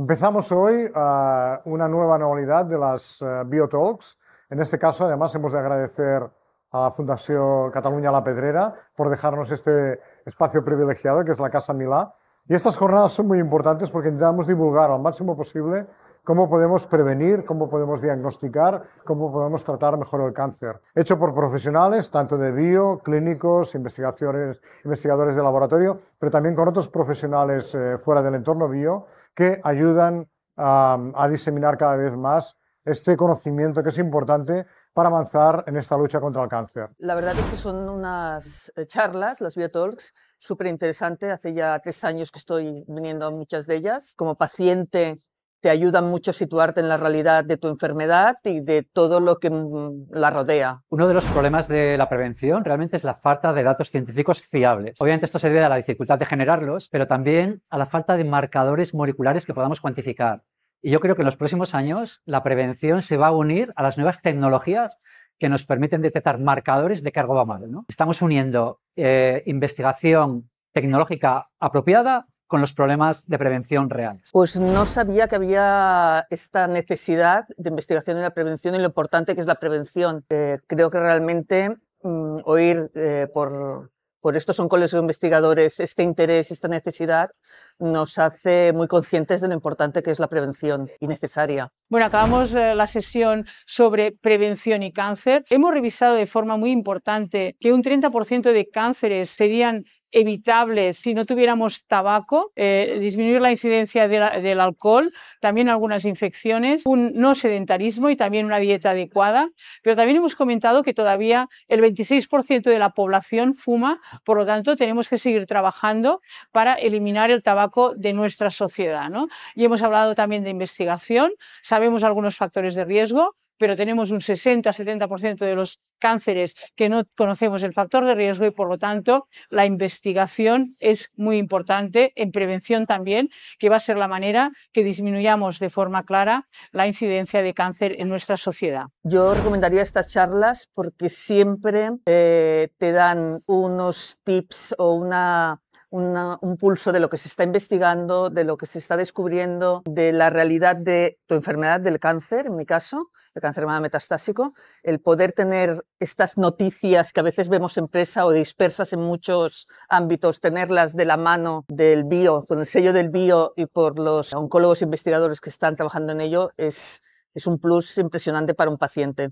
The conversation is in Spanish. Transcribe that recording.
Empezamos hoy una nueva anualidad de las Biotalks. En este caso, además, hemos de agradecer a la Fundación Cataluña La Pedrera por dejarnos este espacio privilegiado, que es la Casa Milà. Y estas jornadas son muy importantes porque intentamos divulgar al máximo posible cómo podemos prevenir, cómo podemos diagnosticar, cómo podemos tratar mejor el cáncer. Hecho por profesionales, tanto de bio, clínicos, investigadores de laboratorio, pero también con otros profesionales fuera del entorno bio que ayudan a diseminar cada vez más este conocimiento que es importante para avanzar en esta lucha contra el cáncer. La verdad es que son unas charlas, las Biotalks, súper interesantes. Hace ya 3 años que estoy viniendo a muchas de ellas. Como paciente te ayudan mucho a situarte en la realidad de tu enfermedad y de todo lo que la rodea. Uno de los problemas de la prevención realmente es la falta de datos científicos fiables. Obviamente esto se debe a la dificultad de generarlos, pero también a la falta de marcadores moleculares que podamos cuantificar. Y yo creo que en los próximos años la prevención se va a unir a las nuevas tecnologías que nos permiten detectar marcadores de que algo va mal, ¿no? Estamos uniendo investigación tecnológica apropiada con los problemas de prevención reales. Pues no sabía que había esta necesidad de investigación en la prevención y lo importante que es la prevención. Creo que realmente oír por estos oncólogos investigadores este interés, esta necesidad, nos hace muy conscientes de lo importante que es la prevención y necesaria. Bueno, acabamos la sesión sobre prevención y cáncer. Hemos revisado de forma muy importante que un 30% de cánceres serían evitables si no tuviéramos tabaco, disminuir la incidencia del alcohol, también algunas infecciones, un no sedentarismo y también una dieta adecuada, pero también hemos comentado que todavía el 26% de la población fuma, por lo tanto tenemos que seguir trabajando para eliminar el tabaco de nuestra sociedad, ¿no? Y hemos hablado también de investigación, sabemos algunos factores de riesgo, pero tenemos un 60-70% de los cánceres que no conocemos el factor de riesgo y, por lo tanto, la investigación es muy importante, en prevención también, que va a ser la manera que disminuyamos de forma clara la incidencia de cáncer en nuestra sociedad. Yo recomendaría estas charlas porque siempre te dan unos tips o un pulso de lo que se está investigando, de lo que se está descubriendo, de la realidad de tu enfermedad, del cáncer, en mi caso, el cáncer de mama metastásico, el poder tener estas noticias que a veces vemos en prensa o dispersas en muchos ámbitos, tenerlas de la mano del bio, con el sello del bio y por los oncólogos investigadores que están trabajando en ello, es un plus impresionante para un paciente.